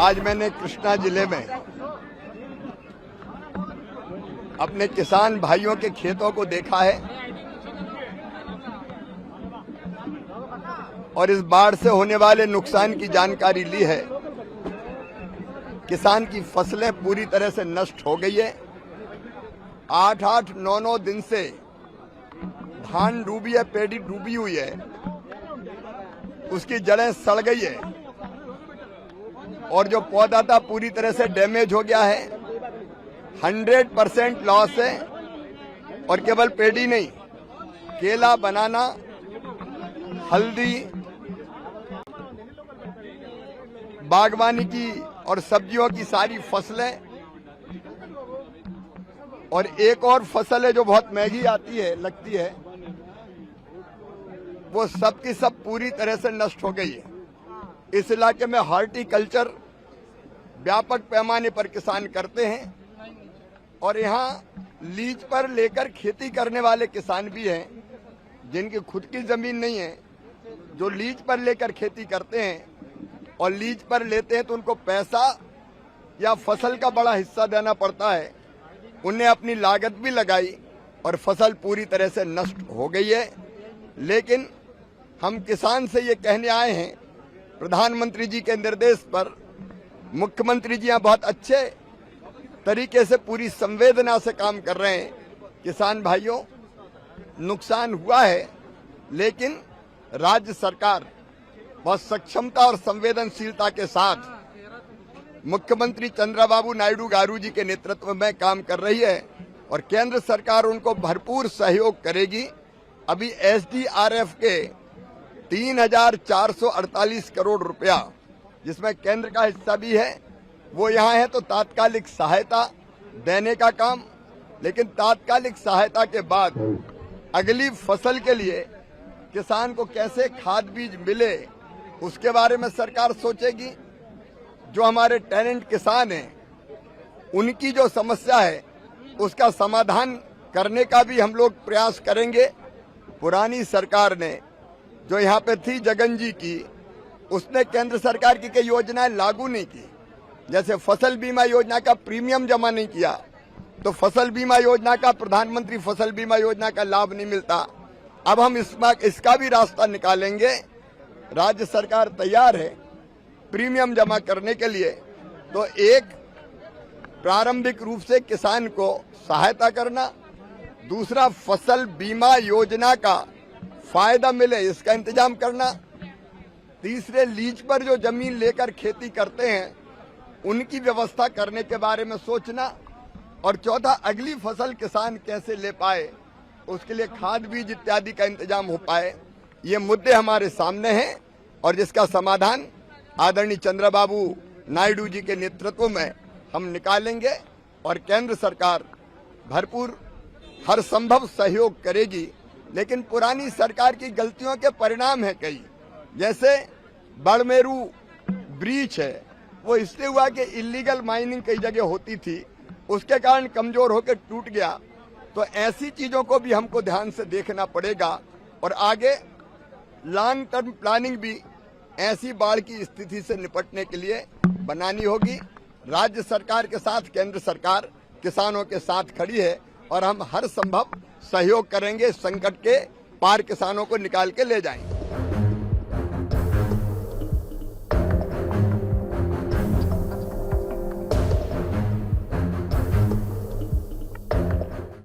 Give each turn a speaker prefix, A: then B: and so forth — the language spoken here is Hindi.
A: आज मैंने कृष्णा जिले में अपने किसान भाइयों के खेतों को देखा है और इस बाढ़ से होने वाले नुकसान की जानकारी ली है। किसान की फसलें पूरी तरह से नष्ट हो गई है। 8-8, 9-9 दिन से धान डूबी है, पेड़ी डूबी हुई है, उसकी जड़ें सड़ गई है और जो पौधा था पूरी तरह से डैमेज हो गया है। 100% लॉस है और केवल पेड़ी नहीं, केला, बनाना, हल्दी, बागवानी की और सब्जियों की सारी फसलें और एक और फसल है जो बहुत महंगी आती है, लगती है, वो सब की सब पूरी तरह से नष्ट हो गई है। इस इलाके में हॉर्टिकल्चर व्यापक पैमाने पर किसान करते हैं और यहाँ लीज पर लेकर खेती करने वाले किसान भी हैं जिनकी खुद की जमीन नहीं है, जो लीज पर लेकर खेती करते हैं और लीज पर लेते हैं तो उनको पैसा या फसल का बड़ा हिस्सा देना पड़ता है। उन्हें अपनी लागत भी लगाई और फसल पूरी तरह से नष्ट हो गई है। लेकिन हम किसान से ये कहने आए हैं, प्रधानमंत्री जी के निर्देश पर मुख्यमंत्री जी यहाँ बहुत अच्छे तरीके से पूरी संवेदना से काम कर रहे हैं। किसान भाइयों, नुकसान हुआ है, लेकिन राज्य सरकार बहुत सक्षमता और संवेदनशीलता के साथ मुख्यमंत्री चंद्रबाबू नायडू गारू जी के नेतृत्व में काम कर रही है और केंद्र सरकार उनको भरपूर सहयोग करेगी। अभी SDRF के 3,448 करोड़ रुपया, जिसमें केंद्र का हिस्सा भी है, वो यहाँ है तो तात्कालिक सहायता देने का काम। लेकिन तात्कालिक सहायता के बाद अगली फसल के लिए किसान को कैसे खाद बीज मिले, उसके बारे में सरकार सोचेगी। जो हमारे टैलेंट किसान हैं, उनकी जो समस्या है उसका समाधान करने का भी हम लोग प्रयास करेंगे। पुरानी सरकार ने जो यहाँ पे थी, जगन जी की, उसने केंद्र सरकार की कई योजनाएं लागू नहीं की। जैसे फसल बीमा योजना का प्रीमियम जमा नहीं किया तो फसल बीमा योजना का, प्रधानमंत्री फसल बीमा योजना का लाभ नहीं मिलता। अब हम इसका भी रास्ता निकालेंगे। राज्य सरकार तैयार है प्रीमियम जमा करने के लिए। तो एक, प्रारंभिक रूप से किसान को सहायता करना, दूसरा फसल बीमा योजना का फायदा मिले इसका इंतजाम करना, तीसरे लीज पर जो जमीन लेकर खेती करते हैं उनकी व्यवस्था करने के बारे में सोचना, और चौथा, अगली फसल किसान कैसे ले पाए, उसके लिए खाद बीज इत्यादि का इंतजाम हो पाए। ये मुद्दे हमारे सामने हैं और जिसका समाधान आदरणीय चंद्रबाबू नायडू जी के नेतृत्व में हम निकालेंगे और केंद्र सरकार भरपूर हर संभव सहयोग करेगी। लेकिन पुरानी सरकार की गलतियों के परिणाम है कई, जैसे बड़मेरू ब्रीच है, वो इसलिए हुआ कि इलीगल माइनिंग कई जगह होती थी, उसके कारण कमजोर होकर टूट गया। तो ऐसी चीजों को भी हमको ध्यान से देखना पड़ेगा और आगे लॉन्ग टर्म प्लानिंग भी ऐसी बाढ़ की स्थिति से निपटने के लिए बनानी होगी। राज्य सरकार के साथ केंद्र सरकार किसानों के साथ खड़ी है और हम हर संभव सहयोग करेंगे, संकट के पार किसानों को निकाल के ले जाएंगे।